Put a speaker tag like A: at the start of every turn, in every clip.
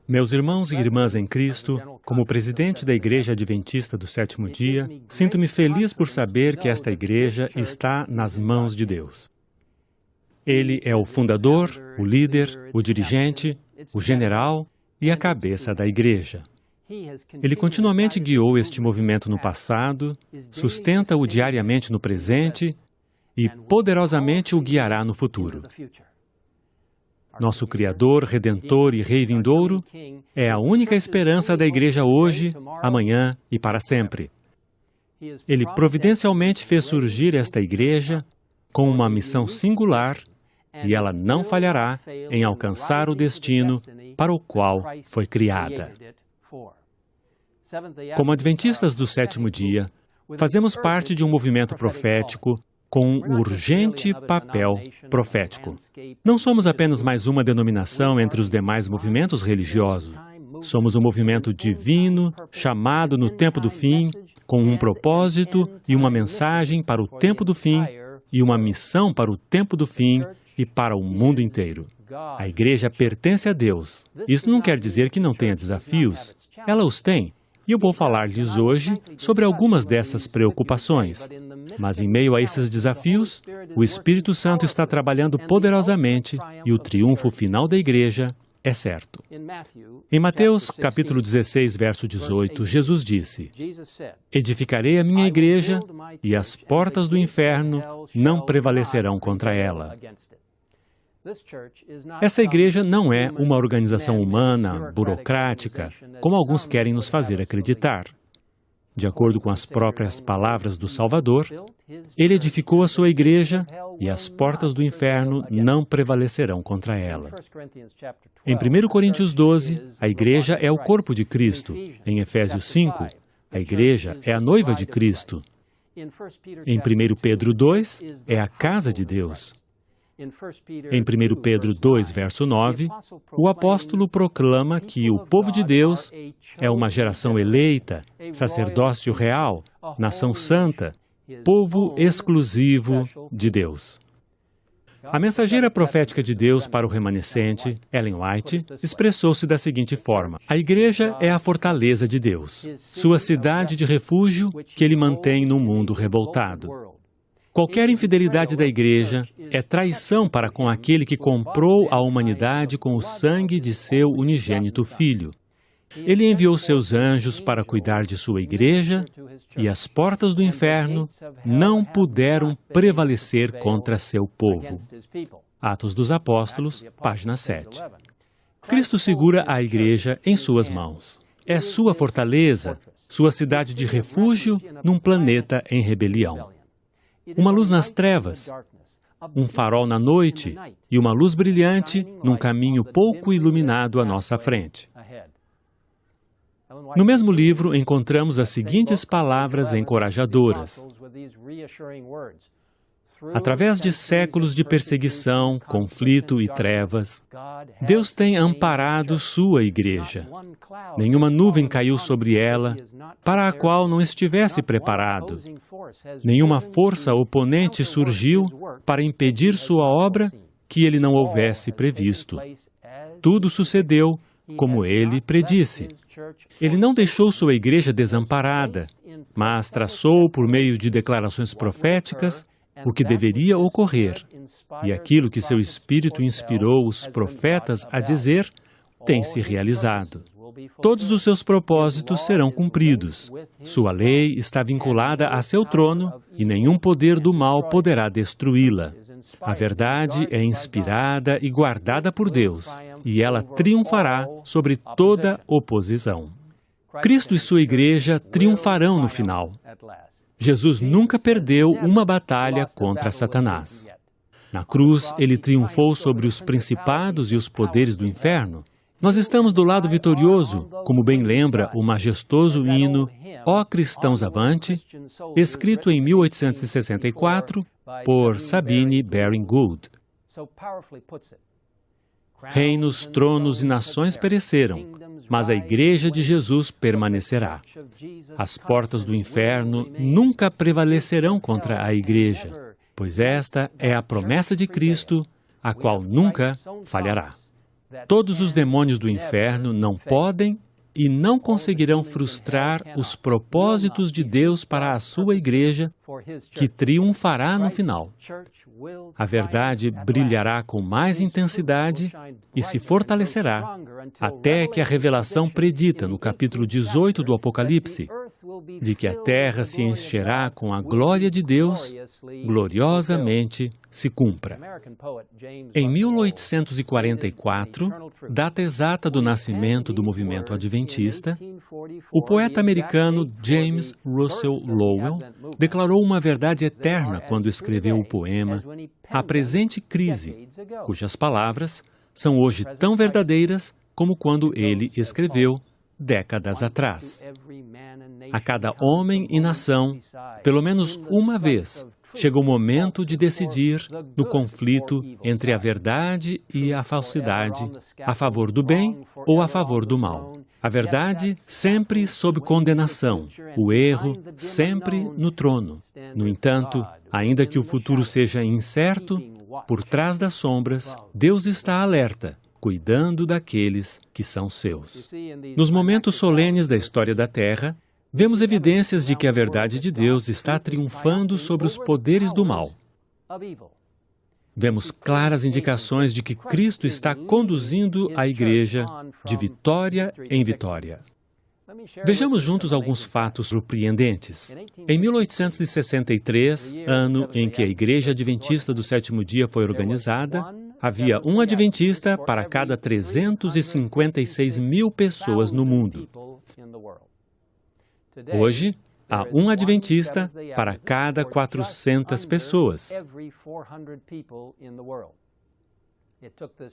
A: Meus irmãos e irmãs em Cristo, como presidente da Igreja Adventista do Sétimo Dia, sinto-me feliz por saber que esta igreja está nas mãos de Deus. Ele é o fundador, o líder, o dirigente, o general e a cabeça da igreja. Ele continuamente guiou este movimento no passado, sustenta-o diariamente no presente e poderosamente o guiará no futuro. Nosso Criador, Redentor e Rei vindouro é a única esperança da igreja hoje, amanhã e para sempre. Ele providencialmente fez surgir esta igreja com uma missão singular e ela não falhará em alcançar o destino para o qual foi criada. Como adventistas do sétimo dia, fazemos parte de um movimento profético com um urgente papel profético. Não somos apenas mais uma denominação entre os demais movimentos religiosos. Somos um movimento divino, chamado no tempo do fim, com um propósito e uma mensagem para o tempo do fim e uma missão para o tempo do fim e para o mundo inteiro. A igreja pertence a Deus. Isso não quer dizer que não tenha desafios. Ela os tem. E eu vou falar-lhes hoje sobre algumas dessas preocupações. Mas em meio a esses desafios, o Espírito Santo está trabalhando poderosamente e o triunfo final da igreja é certo. Em Mateus, capítulo 16, verso 18, Jesus disse: "Edificarei a minha igreja e as portas do inferno não prevalecerão contra ela." Essa igreja não é uma organização humana, burocrática, como alguns querem nos fazer acreditar. De acordo com as próprias palavras do Salvador, Ele edificou a sua igreja e as portas do inferno não prevalecerão contra ela. Em 1 Coríntios 12, a igreja é o corpo de Cristo. Em Efésios 5, a igreja é a noiva de Cristo. Em 1 Pedro 2, é a casa de Deus. Em 1 Pedro 2, verso 9, o apóstolo proclama que o povo de Deus é uma geração eleita, sacerdócio real, nação santa, povo exclusivo de Deus. A mensageira profética de Deus para o remanescente, Ellen White, expressou-se da seguinte forma: a igreja é a fortaleza de Deus, sua cidade de refúgio que Ele mantém no mundo revoltado. Qualquer infidelidade da igreja é traição para com aquele que comprou a humanidade com o sangue de seu unigênito Filho. Ele enviou seus anjos para cuidar de sua igreja e as portas do inferno não puderam prevalecer contra seu povo. Atos dos Apóstolos, página 7. Cristo segura a igreja em suas mãos. É sua fortaleza, sua cidade de refúgio num planeta em rebelião. Uma luz nas trevas, um farol na noite e uma luz brilhante num caminho pouco iluminado à nossa frente. No mesmo livro, encontramos as seguintes palavras encorajadoras: através de séculos de perseguição, conflito e trevas, Deus tem amparado sua igreja. Nenhuma nuvem caiu sobre ela, para a qual não estivesse preparado. Nenhuma força oponente surgiu para impedir sua obra que ele não houvesse previsto. Tudo sucedeu como ele predisse. Ele não deixou sua igreja desamparada, mas traçou por meio de declarações proféticas o que deveria ocorrer, e aquilo que seu Espírito inspirou os profetas a dizer tem se realizado. Todos os seus propósitos serão cumpridos. Sua lei está vinculada a seu trono e nenhum poder do mal poderá destruí-la. A verdade é inspirada e guardada por Deus, e ela triunfará sobre toda oposição. Cristo e sua igreja triunfarão no final. Jesus nunca perdeu uma batalha contra Satanás. Na cruz, ele triunfou sobre os principados e os poderes do inferno. Nós estamos do lado vitorioso, como bem lembra o majestoso hino Ó Cristãos Avante, escrito em 1864 por Sabine Baring Gould. Reinos, tronos e nações pereceram, mas a Igreja de Jesus permanecerá. As portas do inferno nunca prevalecerão contra a Igreja, pois esta é a promessa de Cristo, a qual nunca falhará. todos os demônios do inferno não podem e não conseguirão frustrar os propósitos de Deus para a sua igreja, que triunfará no final. A verdade brilhará com mais intensidade e se fortalecerá, até que a revelação predita no capítulo 18 do Apocalipse, de que a terra se encherá com a glória de Deus, gloriosamente se cumpra. Em 1844, data exata do nascimento do movimento adventista, o poeta americano James Russell Lowell declarou uma verdade eterna quando escreveu o poema A Presente Crise, cujas palavras são hoje tão verdadeiras como quando ele escreveu décadas atrás. A cada homem e nação, pelo menos uma vez, chega o momento de decidir no conflito entre a verdade e a falsidade, a favor do bem ou a favor do mal. A verdade sempre sob condenação, o erro sempre no trono. No entanto, ainda que o futuro seja incerto, por trás das sombras, Deus está alerta, cuidando daqueles que são seus. Nos momentos solenes da história da Terra, vemos evidências de que a verdade de Deus está triunfando sobre os poderes do mal. Vemos claras indicações de que Cristo está conduzindo a igreja de vitória em vitória. Vejamos juntos alguns fatos surpreendentes. Em 1863, ano em que a Igreja Adventista do Sétimo Dia foi organizada, havia um adventista para cada 356 mil pessoas no mundo. Hoje, há um adventista para cada 400 pessoas.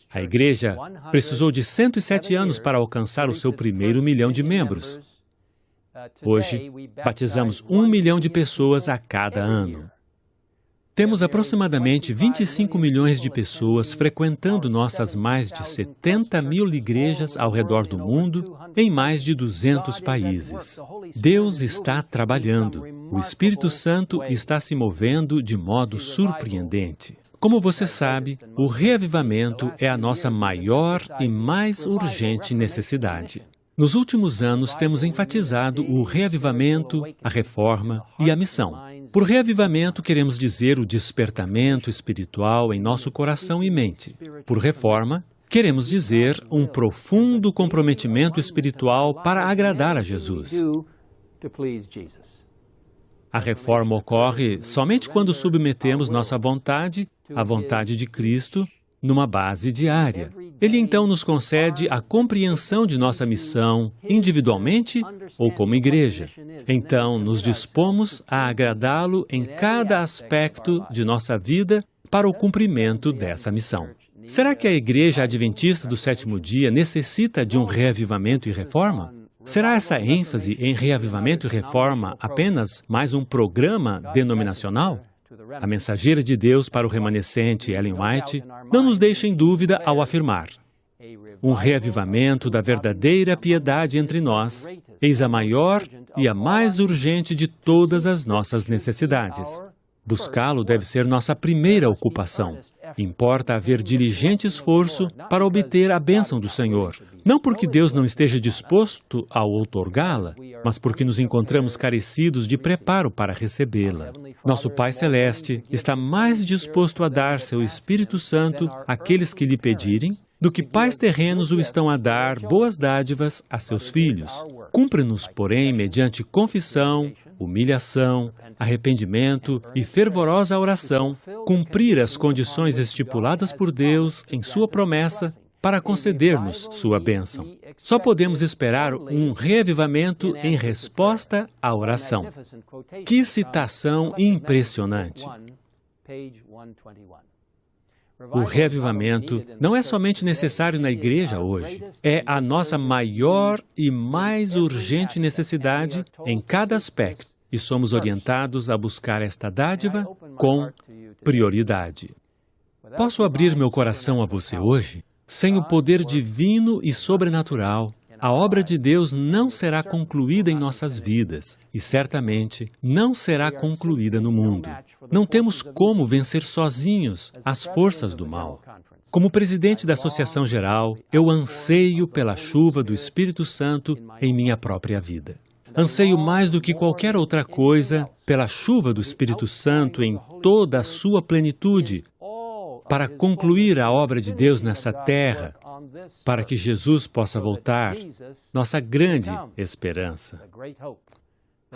A: A igreja precisou de 107 anos para alcançar o seu primeiro 1 milhão de membros. Hoje, batizamos 1 milhão de pessoas a cada ano. Temos aproximadamente 25 milhões de pessoas frequentando nossas mais de 70 mil igrejas ao redor do mundo, em mais de 200 países. Deus está trabalhando. O Espírito Santo está se movendo de modo surpreendente. Como você sabe, o reavivamento é a nossa maior e mais urgente necessidade. Nos últimos anos, temos enfatizado o reavivamento, a reforma e a missão. Por reavivamento, queremos dizer o despertamento espiritual em nosso coração e mente. Por reforma, queremos dizer um profundo comprometimento espiritual para agradar a Jesus. A reforma ocorre somente quando submetemos nossa vontade à vontade de Cristo numa base diária. Ele então nos concede a compreensão de nossa missão, individualmente ou como igreja. Então, nos dispomos a agradá-lo em cada aspecto de nossa vida para o cumprimento dessa missão. Será que a Igreja Adventista do Sétimo Dia necessita de um reavivamento e reforma? Será essa ênfase em reavivamento e reforma apenas mais um programa denominacional? A mensageira de Deus para o remanescente, Ellen White, não nos deixa em dúvida ao afirmar: um reavivamento da verdadeira piedade entre nós, eis a maior e a mais urgente de todas as nossas necessidades. Buscá-lo deve ser nossa primeira ocupação. Importa haver diligente esforço para obter a bênção do Senhor. Não porque Deus não esteja disposto a outorgá-la, mas porque nos encontramos carecidos de preparo para recebê-la. Nosso Pai Celeste está mais disposto a dar seu Espírito Santo àqueles que lhe pedirem do que pais terrenos o estão a dar boas dádivas a seus filhos. Cumpre-nos, porém, mediante confissão, humilhação, arrependimento e fervorosa oração, cumprir as condições estipuladas por Deus em sua promessa para conceder-nos sua bênção. Só podemos esperar um reavivamento em resposta à oração. Que citação impressionante! O reavivamento não é somente necessário na igreja hoje, é a nossa maior e mais urgente necessidade em cada aspecto, e somos orientados a buscar esta dádiva com prioridade. Posso abrir meu coração a você hoje? Sem o poder divino e sobrenatural, a obra de Deus não será concluída em nossas vidas e, certamente, não será concluída no mundo. Não temos como vencer sozinhos as forças do mal. Como presidente da Associação Geral, eu anseio pela chuva do Espírito Santo em minha própria vida. Anseio mais do que qualquer outra coisa pela chuva do Espírito Santo em toda a sua plenitude, para concluir a obra de Deus nessa terra, para que Jesus possa voltar, nossa grande esperança.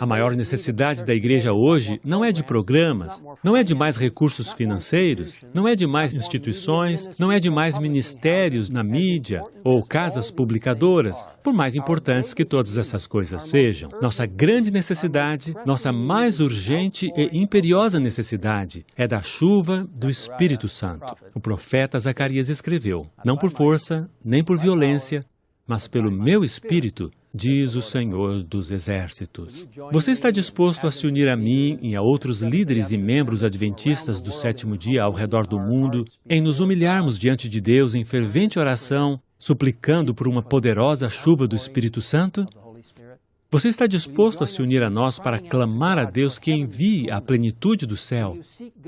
A: A maior necessidade da igreja hoje não é de programas, não é de mais recursos financeiros, não é de mais instituições, não é de mais ministérios na mídia ou casas publicadoras, por mais importantes que todas essas coisas sejam. Nossa grande necessidade, nossa mais urgente e imperiosa necessidade é da chuva do Espírito Santo. O profeta Zacarias escreveu, não por força, nem por violência, mas pelo meu Espírito, diz o Senhor dos Exércitos. Você está disposto a se unir a mim e a outros líderes e membros adventistas do sétimo dia ao redor do mundo, em nos humilharmos diante de Deus em fervente oração, suplicando por uma poderosa chuva do Espírito Santo? Você está disposto a se unir a nós para clamar a Deus que envie a plenitude do céu?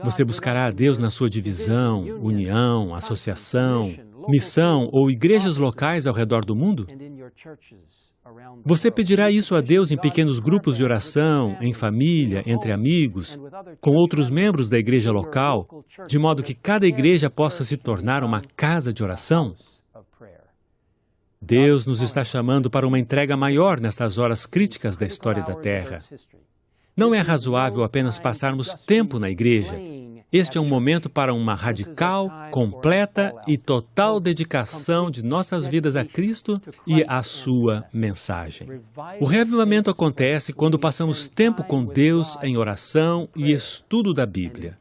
A: Você buscará a Deus na sua divisão, união, associação, missão ou igrejas locais ao redor do mundo? Você pedirá isso a Deus em pequenos grupos de oração, em família, entre amigos, com outros membros da igreja local, de modo que cada igreja possa se tornar uma casa de oração? Deus nos está chamando para uma entrega maior nestas horas críticas da história da Terra. Não é razoável apenas passarmos tempo na igreja. Este é um momento para uma radical, completa e total dedicação de nossas vidas a Cristo e à sua mensagem. O reavivamento acontece quando passamos tempo com Deus em oração e estudo da Bíblia.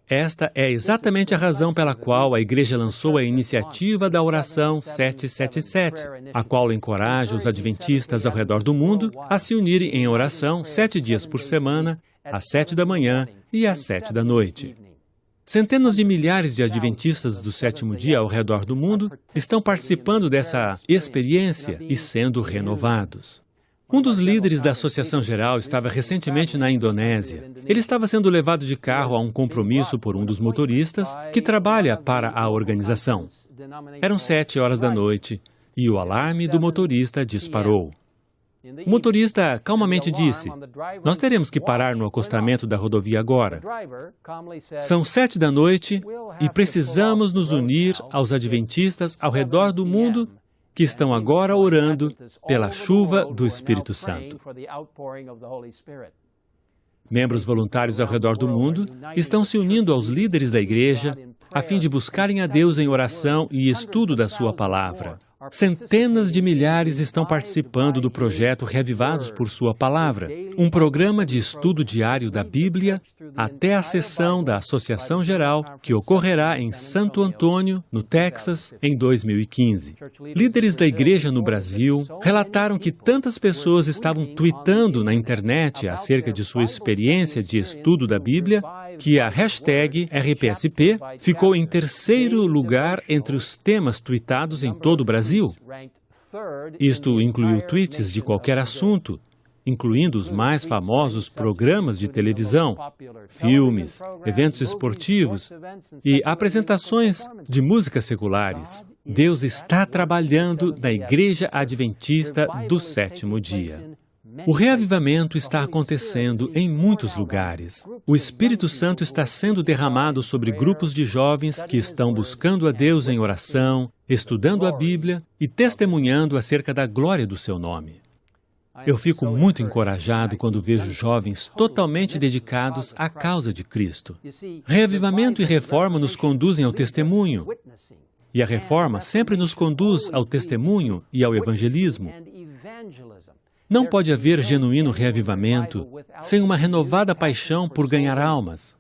A: Esta é exatamente a razão pela qual a Igreja lançou a iniciativa da Oração 777, a qual encoraja os adventistas ao redor do mundo a se unirem em oração 7 dias por semana, às 7 da manhã e às 7 da noite. Centenas de milhares de adventistas do sétimo dia ao redor do mundo estão participando dessa experiência e sendo renovados. Um dos líderes da Associação Geral estava recentemente na Indonésia. Ele estava sendo levado de carro a um compromisso por um dos motoristas que trabalha para a organização. Eram 7 horas da noite e o alarme do motorista disparou. O motorista calmamente disse, nós teremos que parar no acostamento da rodovia agora. São 7 da noite e precisamos nos unir aos adventistas ao redor do mundo que estão agora orando pela chuva do Espírito Santo. Membros voluntários ao redor do mundo estão se unindo aos líderes da igreja a fim de buscarem a Deus em oração e estudo da sua palavra. Centenas de milhares estão participando do projeto Reavivados por Sua Palavra, um programa de estudo diário da Bíblia até a sessão da Associação Geral que ocorrerá em Santo Antônio, no Texas, em 2015. Líderes da igreja no Brasil relataram que tantas pessoas estavam tweetando na internet acerca de sua experiência de estudo da Bíblia que a hashtag RPSP ficou em 3º lugar entre os temas tweetados em todo o Brasil. Isto incluiu tweets de qualquer assunto, incluindo os mais famosos programas de televisão, filmes, eventos esportivos e apresentações de músicas seculares. Deus está trabalhando na Igreja Adventista do sétimo dia. O reavivamento está acontecendo em muitos lugares. O Espírito Santo está sendo derramado sobre grupos de jovens que estão buscando a Deus em oração, estudando a Bíblia e testemunhando acerca da glória do seu nome. Eu fico muito encorajado quando vejo jovens totalmente dedicados à causa de Cristo. Reavivamento e reforma nos conduzem ao testemunho. E a reforma sempre nos conduz ao testemunho e ao evangelismo. Não pode haver genuíno reavivamento sem uma renovada paixão por ganhar almas.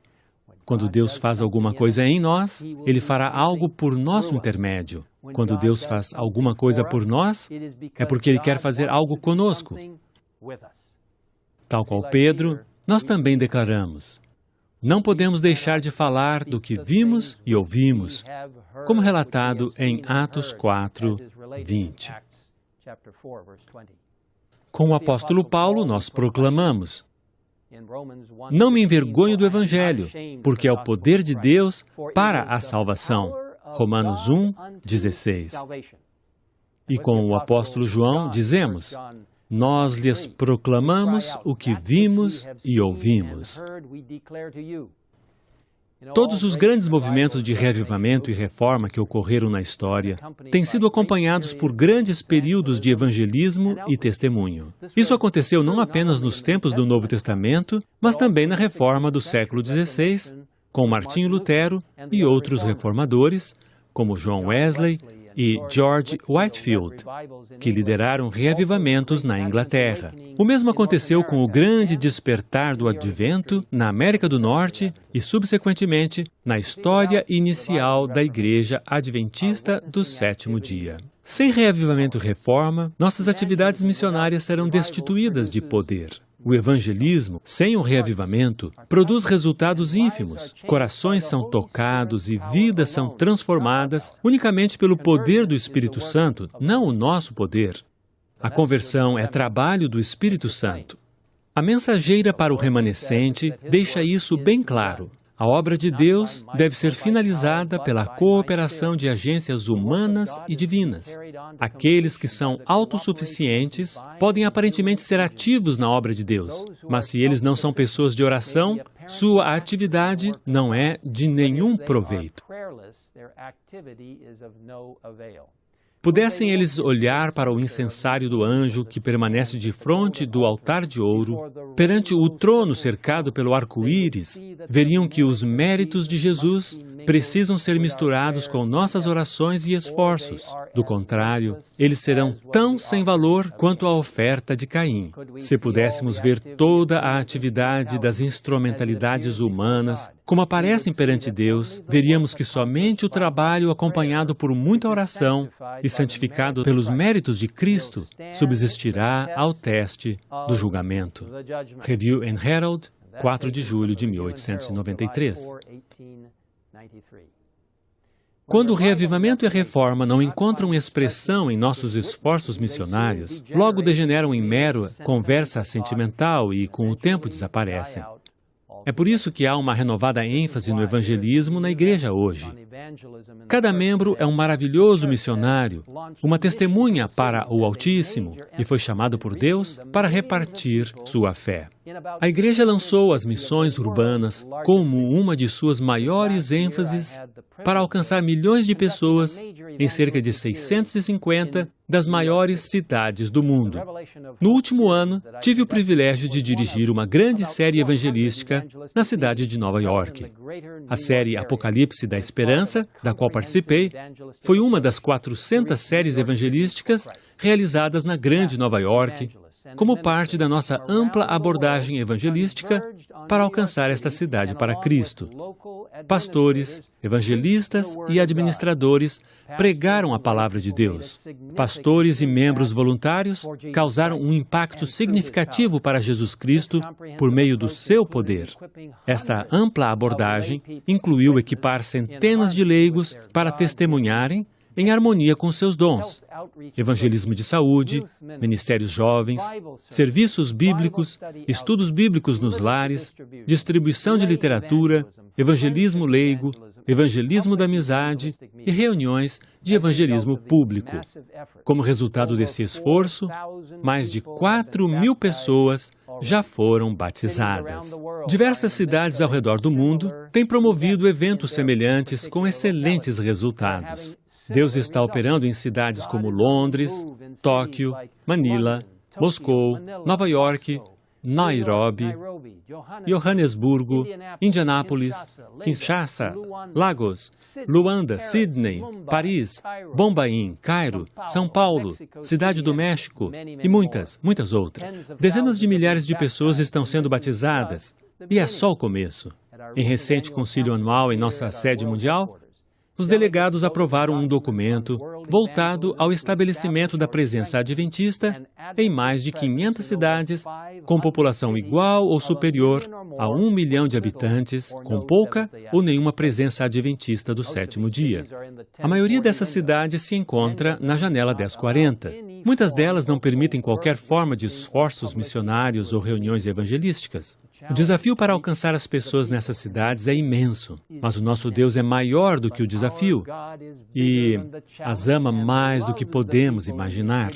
A: Quando Deus faz alguma coisa em nós, Ele fará algo por nosso intermédio. Quando Deus faz alguma coisa por nós, é porque Ele quer fazer algo conosco. Tal qual Pedro, nós também declaramos, não podemos deixar de falar do que vimos e ouvimos, como relatado em Atos 4, 20. Com o apóstolo Paulo, nós proclamamos, não me envergonho do Evangelho, porque é o poder de Deus para a salvação. Romanos 1:16. E com o apóstolo João dizemos: nós lhes proclamamos o que vimos e ouvimos. Todos os grandes movimentos de reavivamento e reforma que ocorreram na história têm sido acompanhados por grandes períodos de evangelismo e testemunho. Isso aconteceu não apenas nos tempos do Novo Testamento, mas também na reforma do século XVI, com Martinho Lutero e outros reformadores, como John Wesley e George Whitefield, que lideraram reavivamentos na Inglaterra. O mesmo aconteceu com o grande despertar do Advento na América do Norte e, subsequentemente, na história inicial da Igreja Adventista do Sétimo Dia. Sem reavivamento e reforma, nossas atividades missionárias serão destituídas de poder. O evangelismo, sem o reavivamento, produz resultados ínfimos. Corações são tocados e vidas são transformadas unicamente pelo poder do Espírito Santo, não o nosso poder. A conversão é trabalho do Espírito Santo. A mensageira para o remanescente deixa isso bem claro. A obra de Deus deve ser finalizada pela cooperação de agências humanas e divinas. Aqueles que são autossuficientes podem aparentemente ser ativos na obra de Deus, mas se eles não são pessoas de oração, sua atividade não é de nenhum proveito. Pudessem eles olhar para o incensário do anjo que permanece defronte do altar de ouro, perante o trono cercado pelo arco-íris, veriam que os méritos de Jesus precisam ser misturados com nossas orações e esforços. Do contrário, eles serão tão sem valor quanto a oferta de Caim. Se pudéssemos ver toda a atividade das instrumentalidades humanas como aparecem perante Deus, veríamos que somente o trabalho acompanhado por muita oração e santificado pelos méritos de Cristo subsistirá ao teste do julgamento. Review and Herald, 4 de julho de 1893. Quando o reavivamento e a reforma não encontram expressão em nossos esforços missionários, logo degeneram em mera conversa sentimental e, com o tempo, desaparecem. É por isso que há uma renovada ênfase no evangelismo na igreja hoje. Cada membro é um maravilhoso missionário, uma testemunha para o Altíssimo, e foi chamado por Deus para repartir sua fé. A igreja lançou as missões urbanas como uma de suas maiores ênfases para alcançar milhões de pessoas em cerca de 650 das maiores cidades do mundo. No último ano, tive o privilégio de dirigir uma grande série evangelística na cidade de Nova York. A série Apocalipse da Esperança, da qual participei, foi uma das 400 séries evangelísticas realizadas na grande Nova York, como parte da nossa ampla abordagem evangelística para alcançar esta cidade para Cristo. Pastores, evangelistas e administradores pregaram a palavra de Deus. Pastores e membros voluntários causaram um impacto significativo para Jesus Cristo por meio do seu poder. Esta ampla abordagem incluiu equipar centenas de leigos para testemunharem em harmonia com seus dons. Evangelismo de saúde, ministérios jovens, serviços bíblicos, estudos bíblicos nos lares, distribuição de literatura, evangelismo leigo, evangelismo da amizade e reuniões de evangelismo público. Como resultado desse esforço, mais de 4.000 pessoas já foram batizadas. Diversas cidades ao redor do mundo têm promovido eventos semelhantes com excelentes resultados. Deus está operando em cidades como Londres, Tóquio, Manila, Moscou, Nova York, Nairobi, Johannesburgo, Indianápolis, Kinshasa, Lagos, Luanda, Sydney, Paris, Bombaim, Cairo, São Paulo, Cidade do México e muitas outras. Dezenas de milhares de pessoas estão sendo batizadas e é só o começo. Em recente concílio anual em nossa sede mundial, os delegados aprovaram um documento voltado ao estabelecimento da presença adventista em mais de 500 cidades, com população igual ou superior a 1 milhão de habitantes, com pouca ou nenhuma presença adventista do sétimo dia. A maioria dessas cidades se encontra na janela 1040. Muitas delas não permitem qualquer forma de esforços missionários ou reuniões evangelísticas. O desafio para alcançar as pessoas nessas cidades é imenso, mas o nosso Deus é maior do que o desafio e as ama mais do que podemos imaginar.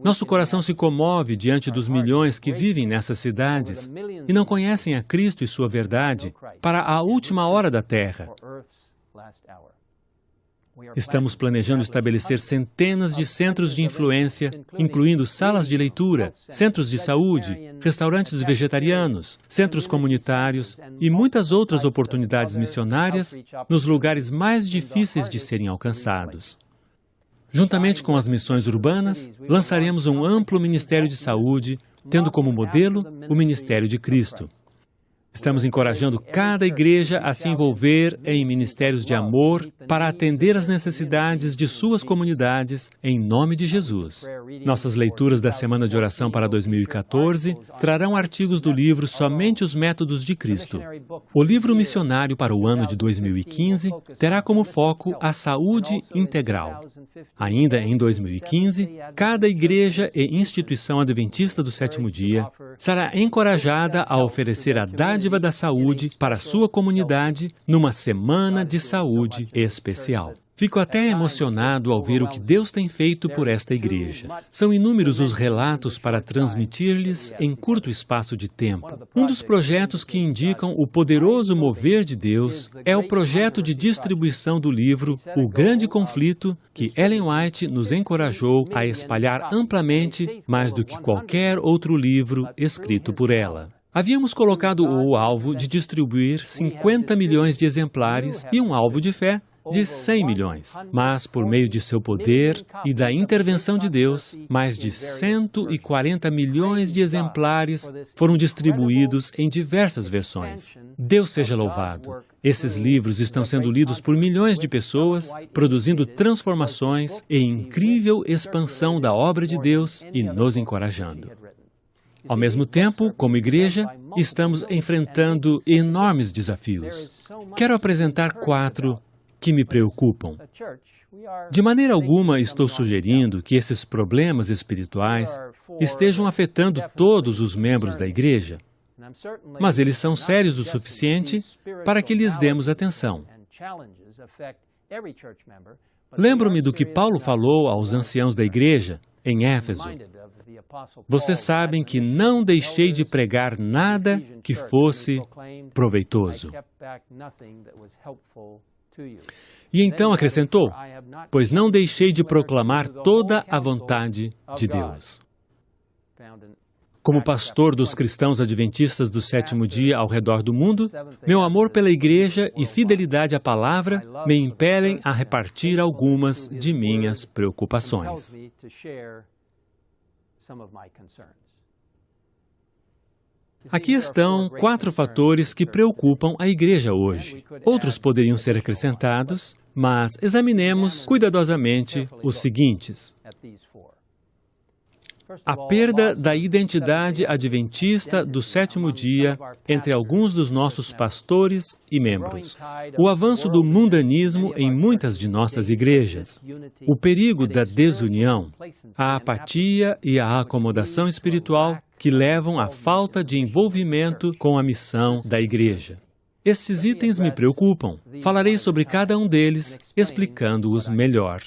A: Nosso coração se comove diante dos milhões que vivem nessas cidades e não conhecem a Cristo e sua verdade para a última hora da terra. Estamos planejando estabelecer centenas de centros de influência, incluindo salas de leitura, centros de saúde, restaurantes vegetarianos, centros comunitários e muitas outras oportunidades missionárias nos lugares mais difíceis de serem alcançados. Juntamente com as missões urbanas, lançaremos um amplo ministério de saúde, tendo como modelo o Ministério de Cristo. Estamos encorajando cada igreja a se envolver em ministérios de amor para atender às necessidades de suas comunidades, em nome de Jesus. Nossas leituras da Semana de Oração para 2014 trarão artigos do livro Somente os Métodos de Cristo. O livro missionário para o ano de 2015 terá como foco a saúde integral. Ainda em 2015, cada igreja e instituição adventista do sétimo dia será encorajada a oferecer a dádiva da saúde para a sua comunidade numa semana de saúde especial. Fico até emocionado ao ver o que Deus tem feito por esta igreja. São inúmeros os relatos para transmitir-lhes em curto espaço de tempo. Um dos projetos que indicam o poderoso mover de Deus é o projeto de distribuição do livro O Grande Conflito, que Ellen White nos encorajou a espalhar amplamente mais do que qualquer outro livro escrito por ela. Havíamos colocado o alvo de distribuir 50 milhões de exemplares e um alvo de fé de 100 milhões. Mas, por meio de seu poder e da intervenção de Deus, mais de 140 milhões de exemplares foram distribuídos em diversas versões. Deus seja louvado. Esses livros estão sendo lidos por milhões de pessoas, produzindo transformações e incrível expansão da obra de Deus e nos encorajando. Ao mesmo tempo, como igreja, estamos enfrentando enormes desafios. Quero apresentar 4 que me preocupam. De maneira alguma estou sugerindo que esses problemas espirituais estejam afetando todos os membros da igreja, mas eles são sérios o suficiente para que lhes demos atenção. Lembro-me do que Paulo falou aos anciãos da igreja em Éfeso. Vocês sabem que não deixei de pregar nada que fosse proveitoso. E então acrescentou, pois não deixei de proclamar toda a vontade de Deus. Como pastor dos cristãos adventistas do sétimo dia ao redor do mundo, meu amor pela igreja e fidelidade à palavra me impelem a repartir algumas de minhas preocupações. Aqui estão 4 fatores que preocupam a igreja hoje. Outros poderiam ser acrescentados, mas examinemos cuidadosamente os seguintes. A perda da identidade adventista do sétimo dia entre alguns dos nossos pastores e membros. O avanço do mundanismo em muitas de nossas igrejas. O perigo da desunião. A apatia e a acomodação espiritual que levam à falta de envolvimento com a missão da igreja. Estes itens me preocupam. Falarei sobre cada um deles, explicando-os melhor.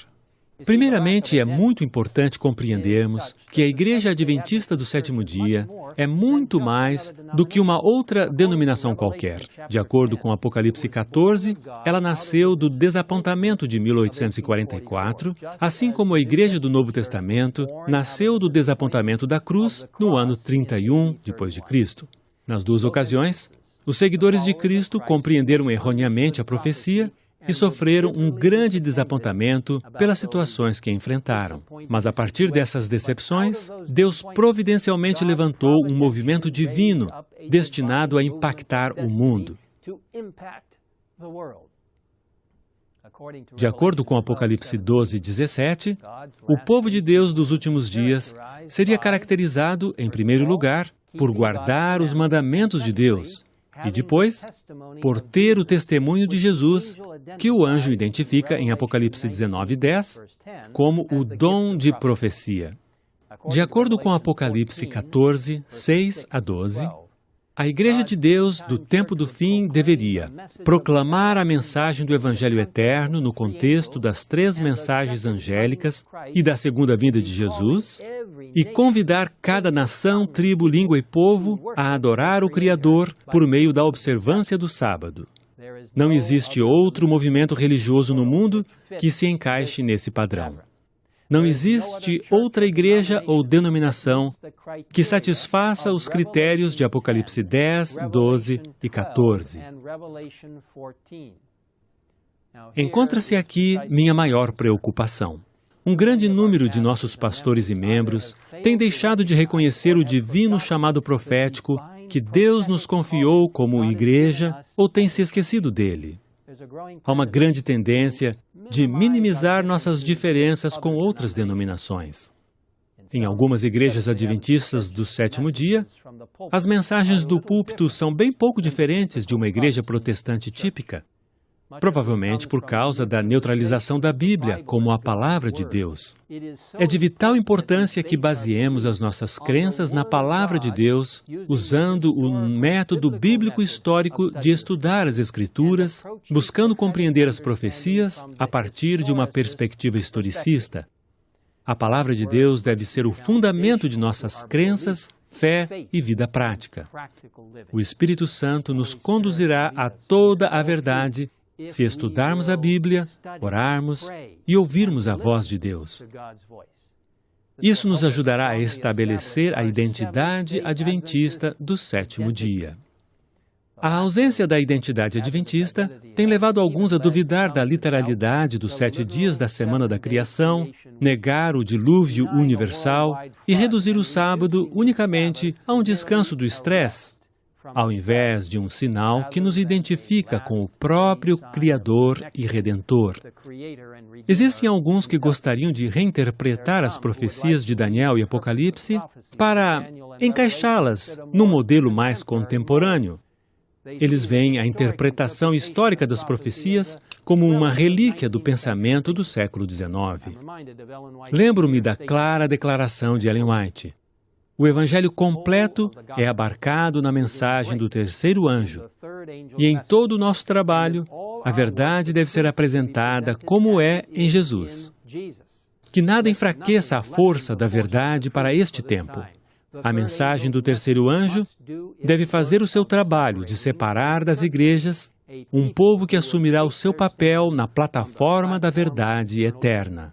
A: Primeiramente, é muito importante compreendermos que a Igreja Adventista do Sétimo Dia é muito mais do que uma outra denominação qualquer. De acordo com Apocalipse 14, ela nasceu do desapontamento de 1844, assim como a Igreja do Novo Testamento nasceu do desapontamento da cruz no ano 31 depois de Cristo. Nas duas ocasiões, os seguidores de Cristo compreenderam erroneamente a profecia e sofreram um grande desapontamento pelas situações que enfrentaram. Mas a partir dessas decepções, Deus providencialmente levantou um movimento divino destinado a impactar o mundo. De acordo com Apocalipse 12, 17, o povo de Deus dos últimos dias seria caracterizado, em primeiro lugar, por guardar os mandamentos de Deus, E depois, por ter o testemunho de Jesus, que o anjo identifica em Apocalipse 19:10 como o dom de profecia. De acordo com Apocalipse 14, 6 a 12, a Igreja de Deus do tempo do fim deveria proclamar a mensagem do Evangelho eterno no contexto das 3 mensagens angélicas e da segunda vinda de Jesus e convidar cada nação, tribo, língua e povo a adorar o Criador por meio da observância do sábado. Não existe outro movimento religioso no mundo que se encaixe nesse padrão. Não existe outra igreja ou denominação que satisfaça os critérios de Apocalipse 10, 12 e 14. Encontra-se aqui minha maior preocupação. Um grande número de nossos pastores e membros tem deixado de reconhecer o divino chamado profético que Deus nos confiou como igreja ou tem se esquecido dele. Há uma grande tendência de minimizar nossas diferenças com outras denominações. Em algumas igrejas adventistas do sétimo dia, as mensagens do púlpito são bem pouco diferentes de uma igreja protestante típica, provavelmente por causa da neutralização da Bíblia como a palavra de Deus. É de vital importância que baseemos as nossas crenças na palavra de Deus, usando um método bíblico histórico de estudar as Escrituras, buscando compreender as profecias a partir de uma perspectiva historicista. A palavra de Deus deve ser o fundamento de nossas crenças, fé e vida prática. O Espírito Santo nos conduzirá a toda a verdade se estudarmos a Bíblia, orarmos e ouvirmos a voz de Deus. Isso nos ajudará a estabelecer a identidade adventista do sétimo dia. A ausência da identidade adventista tem levado alguns a duvidar da literalidade dos 7 dias da semana da criação, negar o dilúvio universal e reduzir o sábado unicamente a um descanso do estresse, ao invés de um sinal que nos identifica com o próprio Criador e Redentor. Existem alguns que gostariam de reinterpretar as profecias de Daniel e Apocalipse para encaixá-las num modelo mais contemporâneo. Eles veem a interpretação histórica das profecias como uma relíquia do pensamento do século XIX. Lembro-me da clara declaração de Ellen White. O Evangelho completo é abarcado na mensagem do terceiro anjo. E em todo o nosso trabalho, a verdade deve ser apresentada como é em Jesus. Que nada enfraqueça a força da verdade para este tempo. A mensagem do terceiro anjo deve fazer o seu trabalho de separar das igrejas um povo que assumirá o seu papel na plataforma da verdade eterna.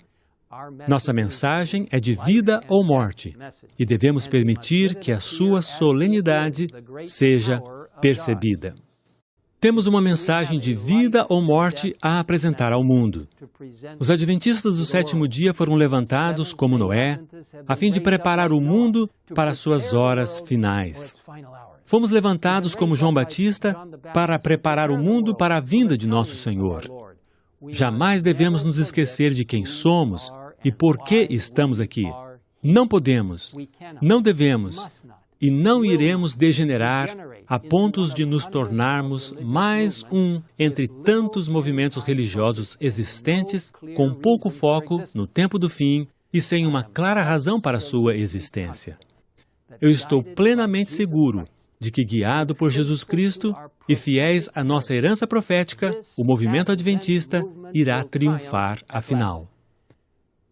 A: Nossa mensagem é de vida ou morte, e devemos permitir que a sua solenidade seja percebida. Temos uma mensagem de vida ou morte a apresentar ao mundo. Os adventistas do sétimo dia foram levantados como Noé, a fim de preparar o mundo para suas horas finais. Fomos levantados como João Batista para preparar o mundo para a vinda de nosso Senhor. Jamais devemos nos esquecer de quem somos e por que estamos aqui. Não podemos, não devemos e não iremos degenerar a pontos de nos tornarmos mais um entre tantos movimentos religiosos existentes com pouco foco no tempo do fim e sem uma clara razão para sua existência. Eu estou plenamente seguro de que, guiado por Jesus Cristo e fiéis à nossa herança profética, o movimento adventista irá triunfar afinal.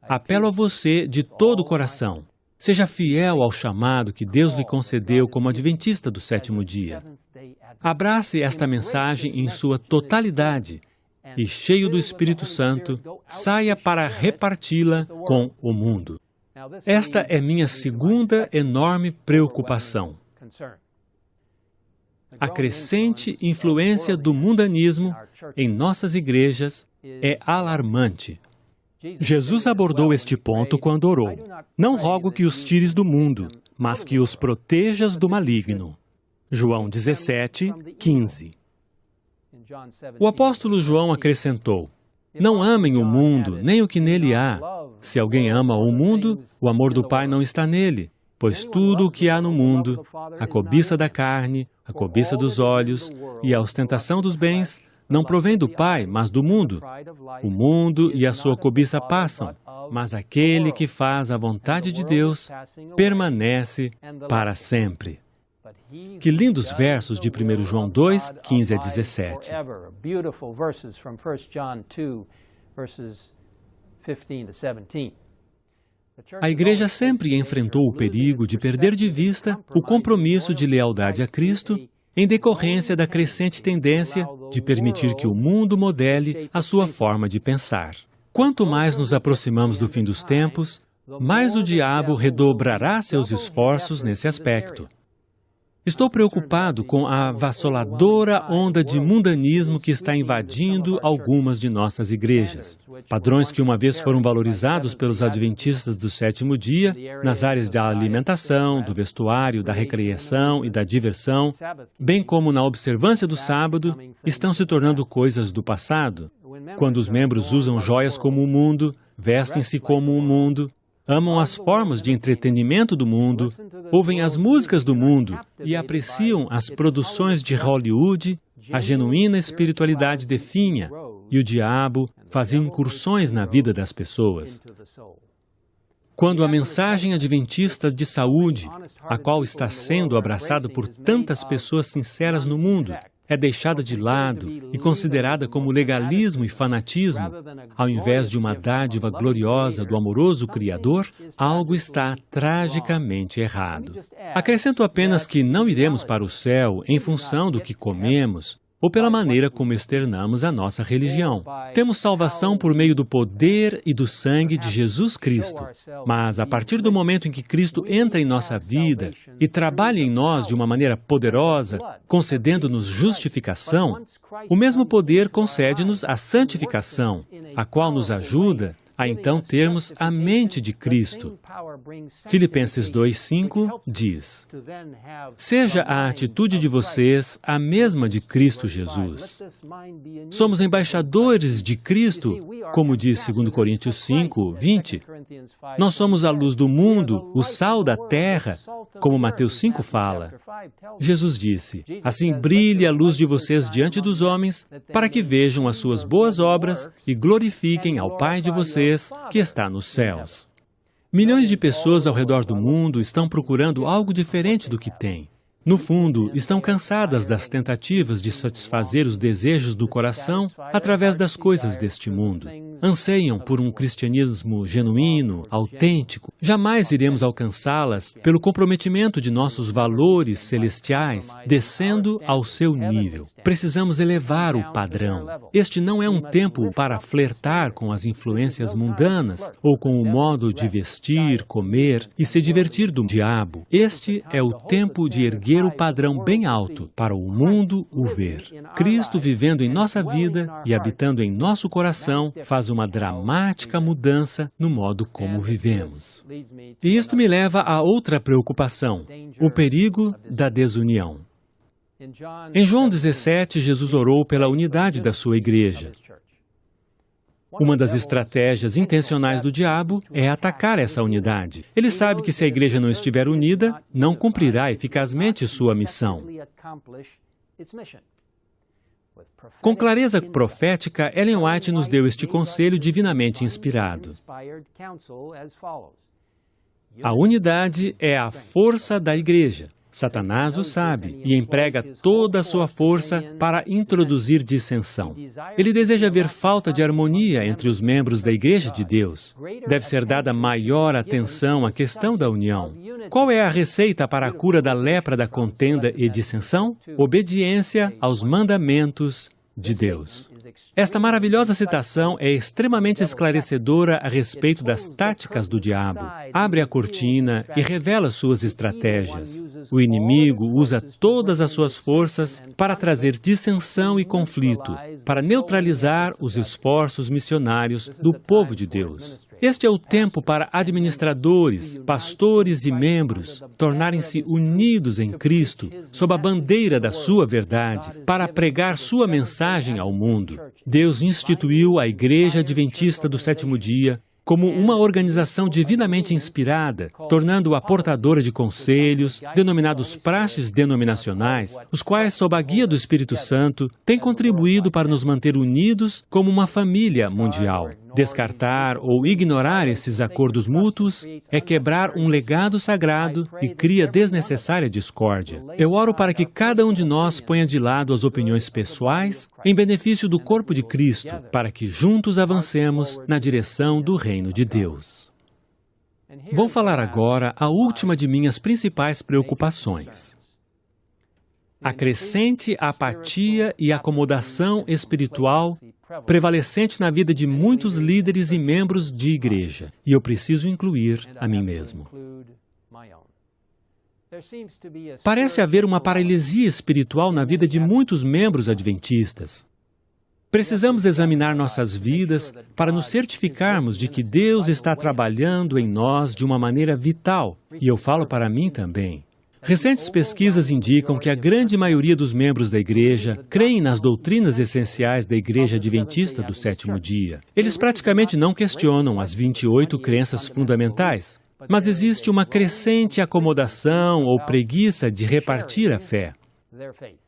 A: Apelo a você de todo o coração. Seja fiel ao chamado que Deus lhe concedeu como adventista do sétimo dia. Abrace esta mensagem em sua totalidade e, cheio do Espírito Santo, saia para reparti-la com o mundo. Esta é minha segunda enorme preocupação. A crescente influência do mundanismo em nossas igrejas é alarmante. Jesus abordou este ponto quando orou. Não rogo que os tires do mundo, mas que os protejas do maligno. João 17, 15. O apóstolo João acrescentou: não amem o mundo, nem o que nele há. Se alguém ama o mundo, o amor do Pai não está nele, pois tudo o que há no mundo, a cobiça da carne, a cobiça dos olhos e a ostentação dos bens não provém do Pai, mas do mundo. O mundo e a sua cobiça passam, mas aquele que faz a vontade de Deus permanece para sempre. Que lindos versos de 1 João 2, 15 a 17. A Igreja sempre enfrentou o perigo de perder de vista o compromisso de lealdade a Cristo em decorrência da crescente tendência de permitir que o mundo modele a sua forma de pensar. Quanto mais nos aproximamos do fim dos tempos, mais o diabo redobrará seus esforços nesse aspecto. Estou preocupado com a avassaladora onda de mundanismo que está invadindo algumas de nossas igrejas. Padrões que uma vez foram valorizados pelos adventistas do sétimo dia, nas áreas da alimentação, do vestuário, da recreação e da diversão, bem como na observância do sábado, estão se tornando coisas do passado. Quando os membros usam joias como o mundo, vestem-se como o mundo, amam as formas de entretenimento do mundo, ouvem as músicas do mundo e apreciam as produções de Hollywood, a genuína espiritualidade definha, e o diabo faz incursões na vida das pessoas. Quando a mensagem adventista de saúde, a qual está sendo abraçada por tantas pessoas sinceras no mundo, é deixada de lado e considerada como legalismo e fanatismo, ao invés de uma dádiva gloriosa do amoroso Criador, algo está tragicamente errado. Acrescento apenas que não iremos para o céu em função do que comemos, ou pela maneira como externamos a nossa religião. Temos salvação por meio do poder e do sangue de Jesus Cristo. Mas, a partir do momento em que Cristo entra em nossa vida e trabalha em nós de uma maneira poderosa, concedendo-nos justificação, o mesmo poder concede-nos a santificação, a qual nos ajuda a então termos a mente de Cristo. Filipenses 2:5 diz: seja a atitude de vocês a mesma de Cristo Jesus. Somos embaixadores de Cristo, como diz 2 Coríntios 5:20. Nós somos a luz do mundo, o sal da terra, como Mateus 5 fala. Jesus disse: assim brilhe a luz de vocês diante dos homens, para que vejam as suas boas obras e glorifiquem ao Pai de vocês, que está nos céus. Milhões de pessoas ao redor do mundo estão procurando algo diferente do que têm. No fundo, estão cansadas das tentativas de satisfazer os desejos do coração através das coisas deste mundo. Anseiam por um cristianismo genuíno, autêntico. Jamais iremos alcançá-las pelo comprometimento de nossos valores celestiais, descendo ao seu nível. Precisamos elevar o padrão. Este não é um tempo para flertar com as influências mundanas ou com o modo de vestir, comer e se divertir do diabo. Este é o tempo de erguer o padrão bem alto para o mundo o ver. Cristo vivendo em nossa vida e habitando em nosso coração faz uma dramática mudança no modo como vivemos. E isto me leva a outra preocupação, o perigo da desunião. Em João 17, Jesus orou pela unidade da sua igreja. Uma das estratégias intencionais do diabo é atacar essa unidade. Ele sabe que se a igreja não estiver unida, não cumprirá eficazmente sua missão. Com clareza profética, Ellen White nos deu este conselho divinamente inspirado. A unidade é a força da igreja. Satanás o sabe e emprega toda a sua força para introduzir dissensão. Ele deseja ver falta de harmonia entre os membros da Igreja de Deus. Deve ser dada maior atenção à questão da união. Qual é a receita para a cura da lepra da contenda e dissensão? Obediência aos mandamentos de Deus. Esta maravilhosa citação é extremamente esclarecedora a respeito das táticas do diabo. Abre a cortina e revela suas estratégias. O inimigo usa todas as suas forças para trazer dissensão e conflito, para neutralizar os esforços missionários do povo de Deus. Este é o tempo para administradores, pastores e membros tornarem-se unidos em Cristo, sob a bandeira da sua verdade, para pregar sua mensagem ao mundo. Deus instituiu a Igreja Adventista do Sétimo Dia como uma organização divinamente inspirada, tornando-a portadora de conselhos, denominados praxes denominacionais, os quais, sob a guia do Espírito Santo, têm contribuído para nos manter unidos como uma família mundial. Descartar ou ignorar esses acordos mútuos é quebrar um legado sagrado e cria desnecessária discórdia. Eu oro para que cada um de nós ponha de lado as opiniões pessoais em benefício do corpo de Cristo, para que juntos avancemos na direção do reino de Deus. Vou falar agora a última de minhas principais preocupações: a crescente apatia e acomodação espiritual prevalecente na vida de muitos líderes e membros de igreja. E eu preciso incluir a mim mesmo. Parece haver uma paralisia espiritual na vida de muitos membros adventistas. Precisamos examinar nossas vidas para nos certificarmos de que Deus está trabalhando em nós de uma maneira vital. E eu falo para mim também. Recentes pesquisas indicam que a grande maioria dos membros da igreja creem nas doutrinas essenciais da Igreja Adventista do Sétimo Dia. Eles praticamente não questionam as 28 crenças fundamentais, mas existe uma crescente acomodação ou preguiça de repartir a fé.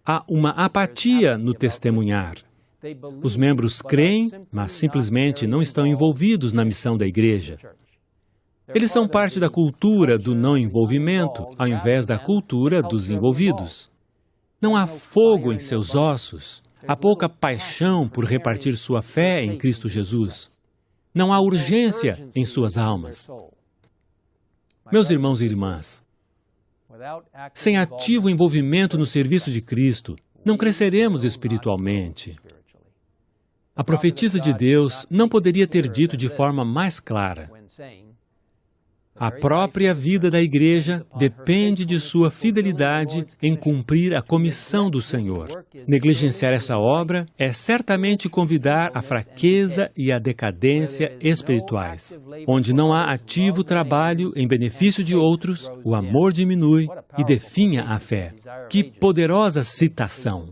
A: Há uma apatia no testemunhar. Os membros creem, mas simplesmente não estão envolvidos na missão da igreja. Eles são parte da cultura do não envolvimento, ao invés da cultura dos envolvidos. Não há fogo em seus ossos, há pouca paixão por repartir sua fé em Cristo Jesus. Não há urgência em suas almas. Meus irmãos e irmãs, sem ativo envolvimento no serviço de Cristo, não cresceremos espiritualmente. A profetisa de Deus não poderia ter dito de forma mais clara: a própria vida da igreja depende de sua fidelidade em cumprir a comissão do Senhor. Negligenciar essa obra é certamente convidar a fraqueza e a decadência espirituais. Onde não há ativo trabalho em benefício de outros, o amor diminui e definha a fé. Que poderosa citação!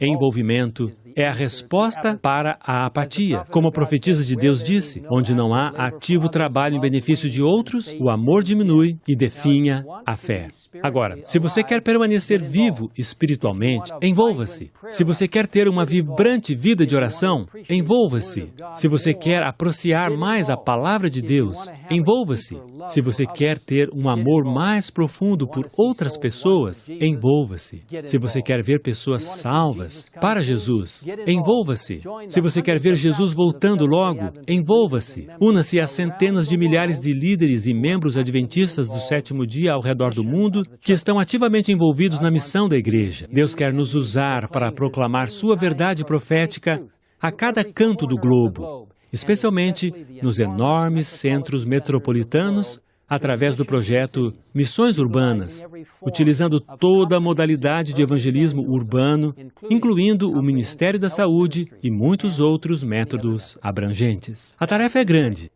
A: Envolvimento é a resposta para a apatia. Como a profetisa de Deus disse, onde não há ativo trabalho em benefício de outros, o amor diminui e definha a fé. Agora, se você quer permanecer vivo espiritualmente, envolva-se. Se você quer ter uma vibrante vida de oração, envolva-se. Se você quer apreciar mais a palavra de Deus, envolva-se. Se você quer ter um amor mais profundo por outras pessoas, envolva-se. Se você quer ver pessoas salvas para Jesus, envolva-se. Se você quer ver Jesus voltando logo, envolva-se. Una-se a centenas de milhares de líderes e membros adventistas do sétimo dia ao redor do mundo que estão ativamente envolvidos na missão da igreja. Deus quer nos usar para proclamar sua verdade profética a cada canto do globo, especialmente nos enormes centros metropolitanos, através do projeto Missões Urbanas, utilizando toda a modalidade de evangelismo urbano, incluindo o Ministério da Saúde e muitos outros métodos abrangentes. A tarefa é grande,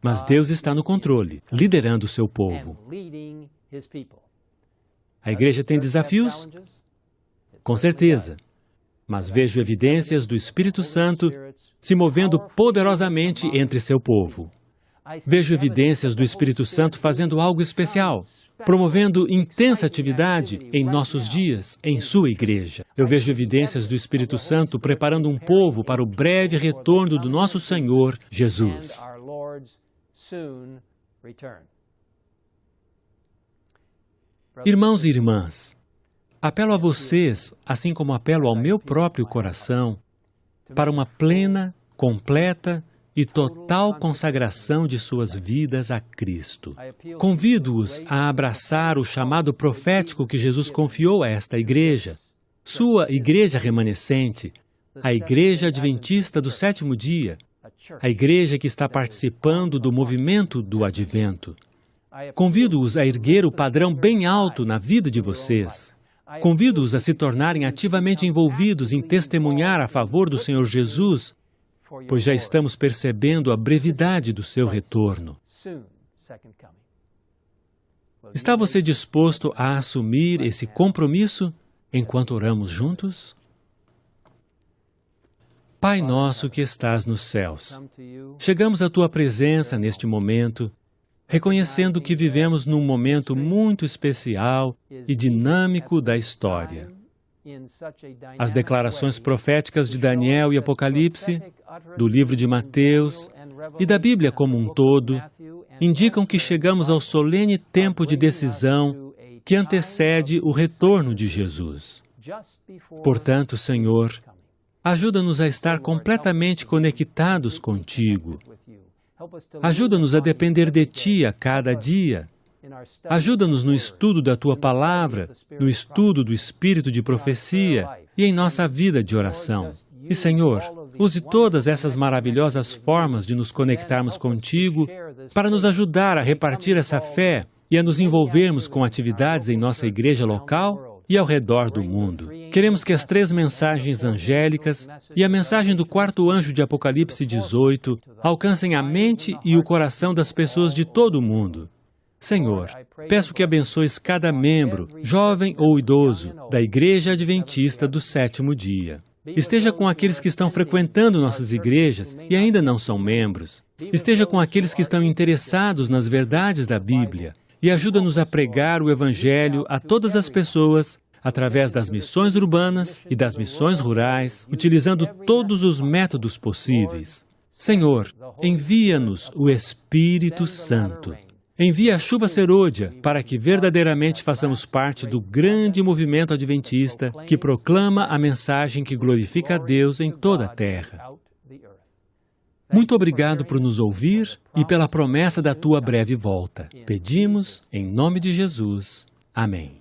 A: mas Deus está no controle, liderando o seu povo. A igreja tem desafios? Com certeza. Mas vejo evidências do Espírito Santo se movendo poderosamente entre seu povo. Vejo evidências do Espírito Santo fazendo algo especial, promovendo intensa atividade em nossos dias, em sua igreja. Eu vejo evidências do Espírito Santo preparando um povo para o breve retorno do nosso Senhor Jesus. Irmãos e irmãs, apelo a vocês, assim como apelo ao meu próprio coração, para uma plena, completa e total consagração de suas vidas a Cristo. Convido-os a abraçar o chamado profético que Jesus confiou a esta igreja, sua igreja remanescente, a Igreja Adventista do Sétimo Dia, a igreja que está participando do movimento do Advento. Convido-os a erguer o padrão bem alto na vida de vocês. Convido-os a se tornarem ativamente envolvidos em testemunhar a favor do Senhor Jesus, pois já estamos percebendo a brevidade do seu retorno. Está você disposto a assumir esse compromisso enquanto oramos juntos? Pai nosso que estás nos céus, chegamos à Tua presença neste momento, reconhecendo que vivemos num momento muito especial e dinâmico da história. As declarações proféticas de Daniel e Apocalipse, do livro de Mateus e da Bíblia como um todo, indicam que chegamos ao solene tempo de decisão que antecede o retorno de Jesus. Portanto, Senhor, ajuda-nos a estar completamente conectados contigo. Ajuda-nos a depender de Ti a cada dia. Ajuda-nos no estudo da Tua Palavra, no estudo do Espírito de profecia e em nossa vida de oração. E, Senhor, use todas essas maravilhosas formas de nos conectarmos contigo para nos ajudar a repartir essa fé e a nos envolvermos com atividades em nossa igreja local e ao redor do mundo. Queremos que as 3 mensagens angélicas e a mensagem do 4º anjo de Apocalipse 18 alcancem a mente e o coração das pessoas de todo o mundo. Senhor, peço que abençoes cada membro, jovem ou idoso, da Igreja Adventista do 7º dia. Esteja com aqueles que estão frequentando nossas igrejas e ainda não são membros. Esteja com aqueles que estão interessados nas verdades da Bíblia e ajuda-nos a pregar o Evangelho a todas as pessoas através das missões urbanas e das missões rurais, utilizando todos os métodos possíveis. Senhor, envia-nos o Espírito Santo. Envia a chuva serôdia para que verdadeiramente façamos parte do grande movimento adventista que proclama a mensagem que glorifica a Deus em toda a terra. Muito obrigado por nos ouvir e pela promessa da Tua breve volta. Pedimos em nome de Jesus. Amém.